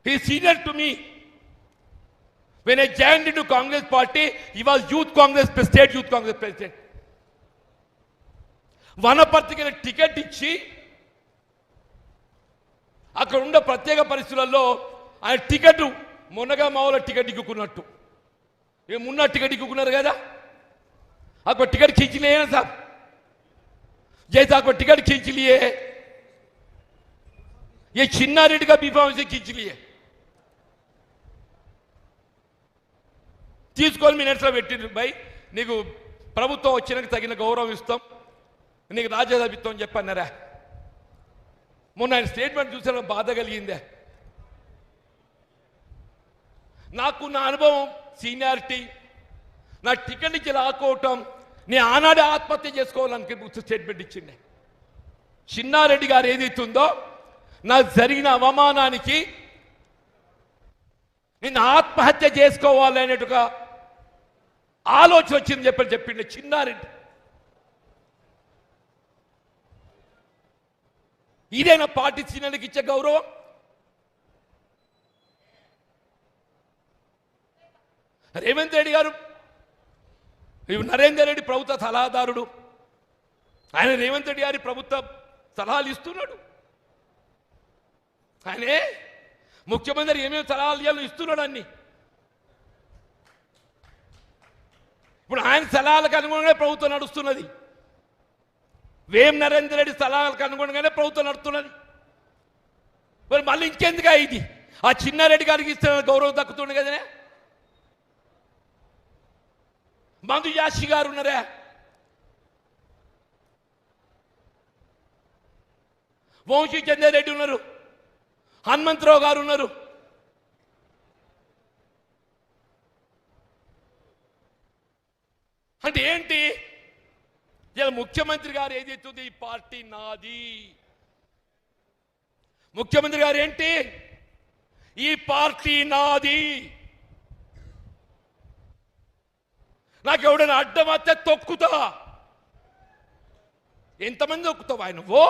He is senior to me. When I joined into Congress party, he was Youth Congress, State Youth Congress President. వనపర్తికి ticket ఇచ్చి అక్కడ ఉన్న ప్రత్యేక పరిస్థితులలో ఆయన టికెట్ మొన్నగా మామూలు టికెట్ ఇక్కున్నట్టు మున్న టికెట్ ఇక్కున్నారు కదా आपको टिकट खींच लिए ना साहब, जैसे आपको टिकट खींच लिए ये चिन्ना रेड्डी का बीफाम से खींच लिए తీసుకొని మినిట్స్లో పెట్టిండ్రు బై నీకు ప్రభుత్వం వచ్చినాక తగిన గౌరవం ఇస్తాం నీకు రాజ్యసభ ఇస్తాం అని చెప్పన్నారా. మొన్న ఆయన స్టేట్మెంట్ చూసిన బాధ కలిగిందే. నాకు నా అనుభవం సీనియారిటీ నా టికెట్ ఇచ్చి రాకోవటం నీ ఆనాడే ఆత్మహత్య చేసుకోవాలని స్టేట్మెంట్ ఇచ్చిండే. చిన్నారెడ్డి గారు ఏదైతుందో నాకు జరిగిన అవమానానికి నేను ఆత్మహత్య చేసుకోవాలనేట్టుగా ఆలోచన వచ్చింది చెప్పిండే చిన్నారెడ్డి. ఇదేనా పార్టీ సీనియర్లకు ఇచ్చే గౌరవం? రేవంత్ రెడ్డి గారు నరేందర్ రెడ్డి ప్రభుత్వ సలహాదారుడు, ఆయన రేవంత్ రెడ్డి గారి ప్రభుత్వ సలహాలు ఇస్తున్నాడు. ఆయనే ముఖ్యమంత్రి ఏమేమి సలహాలు ఇవ్వాలో ఇస్తున్నాడు అన్ని. ఇప్పుడు ఆయన సలహాలకు అనుగుణంగానే ప్రభుత్వం నడుస్తున్నది. వేం నరేందర్ రెడ్డి సలహాలకు అనుగుణంగానే ప్రభుత్వం నడుస్తున్నది. మరి మళ్ళీ ఇంకెందుగా ఇది? ఆ చిన్నారెడ్డి గారికి ఇస్తున్న గౌరవం దక్కుతుంది కదనే. మందు యాషి గారు ఉన్నారా, వంశీ చంద్రారెడ్డి ఉన్నారు, హనుమంతరావు గారు ఉన్నారు. అంటే ఏంటి? ఇలా ముఖ్యమంత్రి గారు ఏదైతుంది ఈ పార్టీ నాది. ముఖ్యమంత్రి గారు ఏంటి? ఈ పార్టీ నాది. నాకు ఎవడైనా అడ్డం వస్తే తొక్కుతా. ఎంతమంది తొక్కుతావా నువ్వు?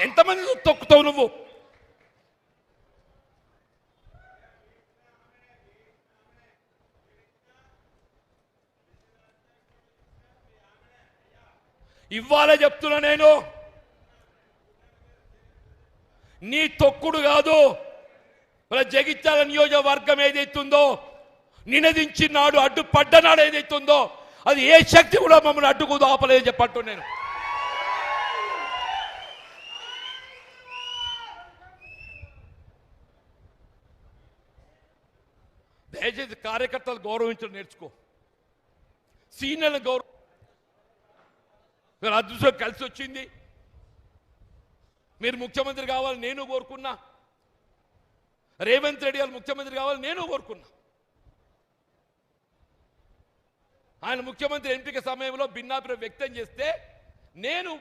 ఎంతమంది తొక్కుతావు నువ్వు? ఇవ్వాలే చెప్తున్నా నేను, నీ తొక్కుడు కాదు. మన జగిత్యాల నియోజకవర్గం ఏదైతుందో నినదించి నాడు అడ్డుపడ్డనాడు ఏదైతుందో అది ఏ శక్తి కూడా మమ్మల్ని అడ్డుకు ఆపలేదు చెప్పట్టు నేను. దయచేసి కార్యకర్తలు గౌరవించడం నేర్చుకో, సీనియర్లను గౌరవ. అదృష్టం కలిసి వచ్చింది. మీరు ముఖ్యమంత్రి కావాలని నేను కోరుకున్నా, రేవంత్ రెడ్డి గారు ముఖ్యమంత్రి కావాలని నేను కోరుకున్నా. ఆయన ముఖ్యమంత్రి ఎంపిక సమయంలో భిన్నాభిప్రాయం వ్యక్తం చేస్తే నేను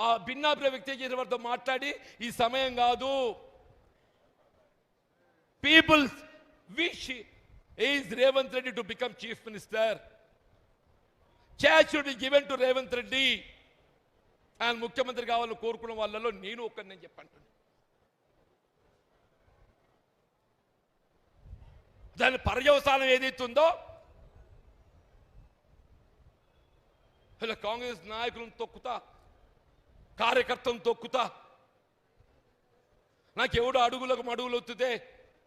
ఆ భిన్నాభిప్రాయం వ్యక్తం చేసిన వారితో మాట్లాడి ఈ సమయం కాదు, people's wish is Revanth Reddy to become chief minister, chance should be given to Revanth Reddy. ఆయన ముఖ్యమంత్రి కావాలని కోరుకున్న వాళ్ళలో నేను ఒక్కరిని నేను చెప్పంటున్నాను. దాని పర్యవసానం ఏదైతుందో ఇలా కాంగ్రెస్ నాయకులను తొక్కుతా, కార్యకర్తలను తొక్కుతా, నాకెవడు అడుగులకు మడుగులు ఒత్తుతే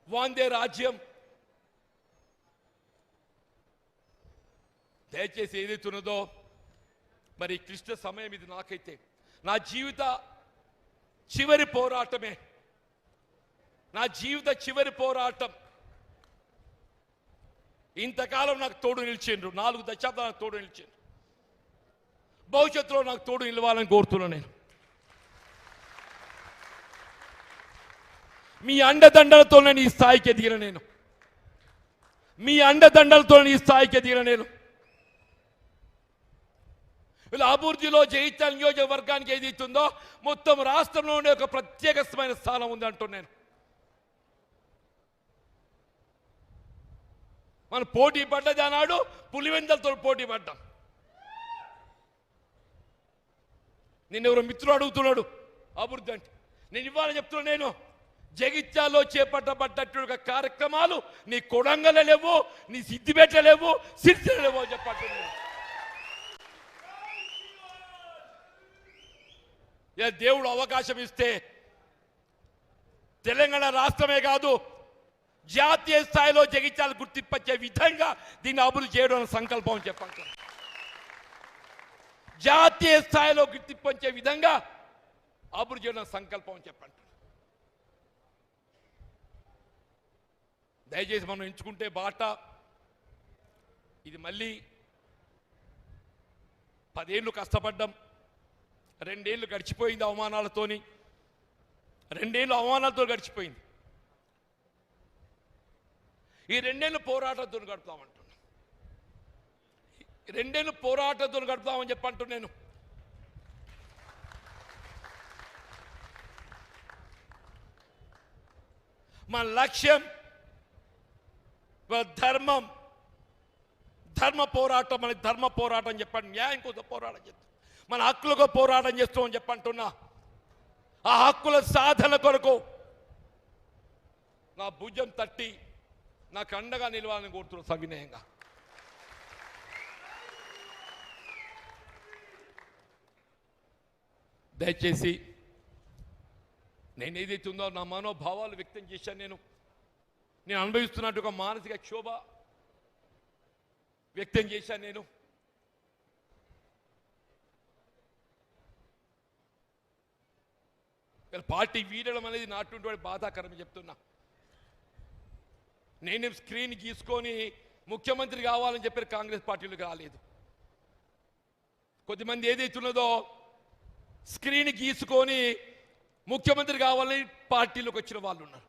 వాందే రాజ్యం. దయచేసి ఏదైతున్నదో మరి క్లిష్ట సమయం ఇది. నాకైతే నా జీవిత చివరి పోరాటమే, నా జీవిత చివరి పోరాటం. ఇంతకాలం నాకు తోడు నిలిచిండ్రు, 4 దశాబ్దాలు నాకు తోడు నిలిచిండ్రు. భవిష్యత్తులో నాకు తోడు నిలవాలని కోరుతున్నాను నేను. మీ అండదండలతో నేను ఈ స్థాయికి ఎదిగిన నేను, మీ అండదండలతో ఈ స్థాయికి ఎదిగిన నేను. ఇలా అభివృద్ధిలో జగిత్యాల నియోజకవర్గానికి ఏదైతుందో మొత్తం రాష్ట్రంలోనే ఒక ప్రత్యేకమైన స్థానం ఉంది అంటూ నేను. మనం పోటీ పడ్డది అన్నాడు, పులివెందలతో పోటీ పడ్డాం. నిన్నెవరో మిత్రుడు అడుగుతున్నాడు అభివృద్ధి అంటే, నేను ఇవాళ చెప్తున్నా, నేను జగిత్యాల్లో చేపట్టబడ్డటువంటి కార్యక్రమాలు నీ కొడంగల్ లేవు, నీ సిద్దిపేట లేవు, సిరిసిల్ల లేవు అని చెప్పంటున్నాను. దేవుడు అవకాశం ఇస్తే తెలంగాణ రాష్ట్రమే కాదు, జాతీయ స్థాయిలో జగిత్యాల గుర్తింపచ్చే విధంగా దీన్ని అభివృద్ధి చేయడం సంకల్పం చెప్పండి. జాతీయ స్థాయిలో గుర్తింపచ్చే విధంగా అభివృద్ధి చేయడం సంకల్పం చెప్పండి. దయచేసి మనం ఎంచుకుంటే బాట ఇది. మళ్ళీ 10 ఏళ్ళు కష్టపడ్డాం, 2 ఏళ్ళు గడిచిపోయింది అవమానాలతోని, 2 ఏళ్ళు అవమానాలతో గడిచిపోయింది. ఈ 2 ఏళ్ళు పోరాటంతో గడుపుతామంటున్నా, 2 ఏళ్ళు పోరాటంతో గడుపుతామని చెప్పంటున్నా. నేను మన లక్ష్యం ధర్మ పోరాటం, మన ధర్మ పోరాటం చెప్పండి. న్యాయం కోసం పోరాటం చేస్తాం, మన హక్కులకు పోరాటం చేస్తామని చెప్పంటున్నా. ఆ హక్కుల సాధన కొరకు నా భుజం తట్టి నాకు అండగా నిలవాలని కోరుతున్నా సవినయంగా. దయచేసి నేను ఏదైతే ఉందో నా మనోభావాలు వ్యక్తం చేశాను. నేను అనుభవిస్తున్నట్టు ఒక మానసిక క్షోభ వ్యక్తం చేశాను. నేను పార్టీ వీడడం అనేది నాటువంటి బాధాకరం చెప్తున్నా. నేనేం స్క్రీన్ గీసుకొని ముఖ్యమంత్రి కావాలని చెప్పి కాంగ్రెస్ పార్టీలకు రాలేదు. కొద్దిమంది ఏదైతున్నదో స్క్రీన్ గీసుకొని ముఖ్యమంత్రి కావాలని పార్టీలోకి వచ్చిన వాళ్ళు ఉన్నారు.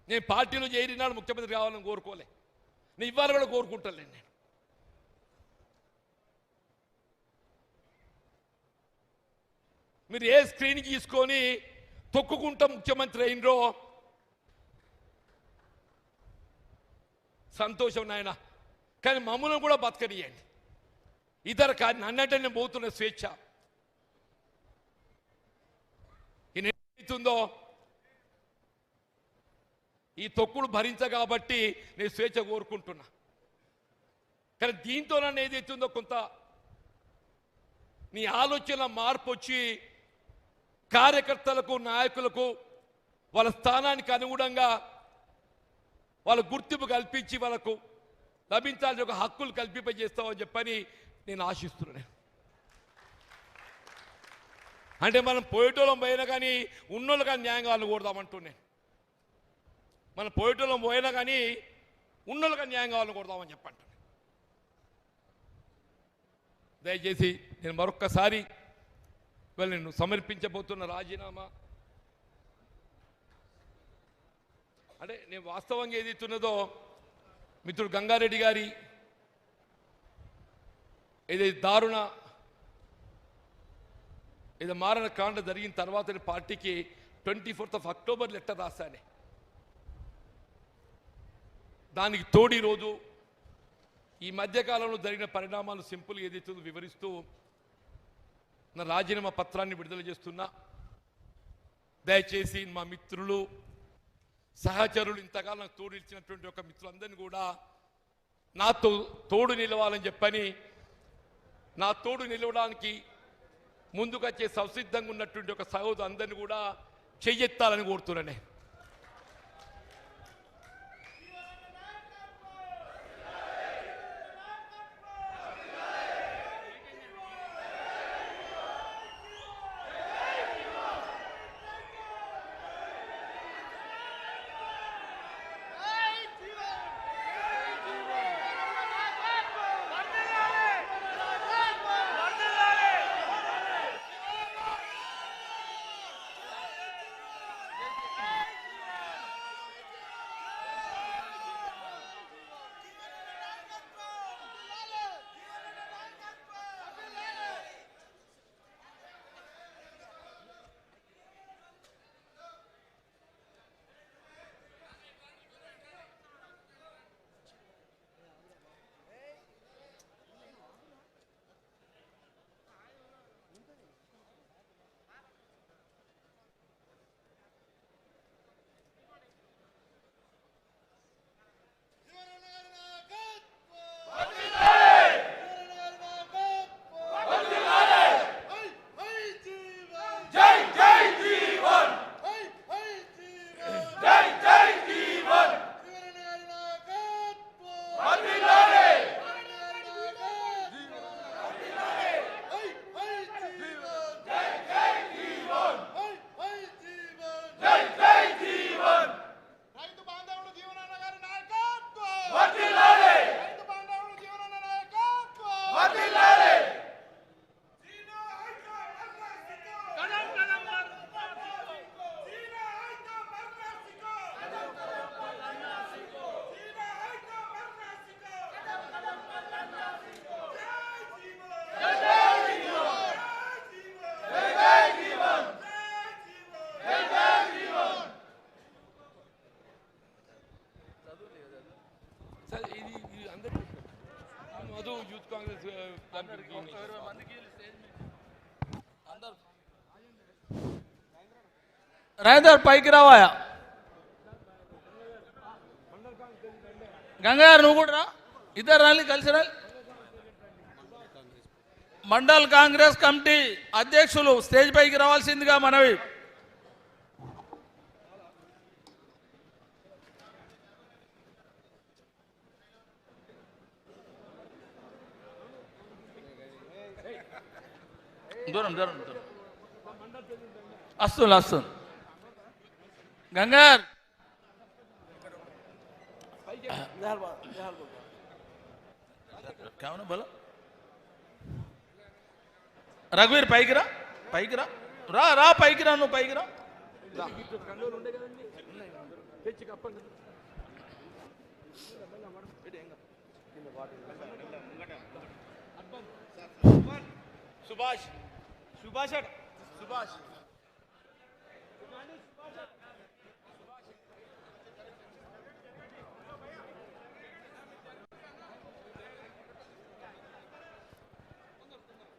నేను పార్టీలో చేరినాడు ముఖ్యమంత్రి కావాలని కోరుకోలే, నేను ఇవాళ కూడా కోరుకుంటాను. నేను మీరు ఏ స్క్రీన్ గీసుకొని తొక్కుకుంటా ముఖ్యమంత్రి అయినరో సంతోషం నాయన, కానీ మమ్మల్ని కూడా బతకనియండి. ఇతర నన్నంటే నేను పోతున్న స్వేచ్ఛ ఏదైతుందో ఈ తొక్కుడు భరించ కాబట్టి నేను స్వేచ్ఛ కోరుకుంటున్నా. కానీ దీంతో నన్ను ఏదైతుందో కొంత నీ ఆలోచన మార్పు వచ్చి కార్యకర్తలకు, నాయకులకు వాళ్ళ స్థానానికి అనుగుణంగా వాళ్ళ గుర్తింపు కల్పించి వాళ్ళకు లభించాల్సిన ఒక హక్కులు కల్పింపజేస్తామని చెప్పని నేను ఆశిస్తున్నాను. అంటే మనం పోయేటోళ్ళం పోయినా కానీ ఉన్నోళ్ళు కానీ న్యాయం కావాలని కోరుదామంటున్నాను. మనం పోయేటోళ్ళం పోయినా కానీ ఉన్నోళ్ళు కానీ న్యాయం కావాలని కోరుదామని చెప్పండి. దయచేసి నేను మరొక్కసారి నేను సమర్పించబోతున్న రాజీనామా అంటే నేను వాస్తవంగా ఏదైతున్నదో మిత్రుడు గంగారెడ్డి గారి ఏదైతే దారుణ ఏదో మారణ కాండ జరిగిన తర్వాత పార్టీకి 24th అక్టోబర్ లెటర్ రాశానే. దానికి తోడి రోజు ఈ మధ్యకాలంలో జరిగిన పరిణామాలు సింపుల్గా ఏదైతుందో వివరిస్తూ నా రాజీనామా పత్రాన్ని విడుదల చేస్తున్నా. దయచేసి మా మిత్రులు, సహచరులు, ఇంతకాలం నాకు తోడు నిలిచినటువంటి ఒక మిత్రులందరినీ కూడా నాతో తోడు నిలవాలని చెప్పని, నా తోడు నిలవడానికి ముందుకొచ్చే సంసిద్ధంగా ఉన్నటువంటి ఒక సహోదరు అందరినీ కూడా చెయ్యెత్తాలని కోరుతున్నానే. రాజేందర్ పైకి రావాయా? గంగారు నువ్వు కూడా రా, ఇద్దరు రాలి కలిసి రాలి. మండల్ కాంగ్రెస్ కమిటీ అధ్యక్షులు స్టేజ్ పైకి రావాల్సిందిగా మనవి. దూరం దూరం దూరం వస్తుంది వస్తుంది. గంగార్ क्या बोला? రఘువీర్ పైకి రా, పైకి రా, రా రా పైకి రా, నువ్వు పైకి రా. సుభాష్ సుభాష్ సుభాష్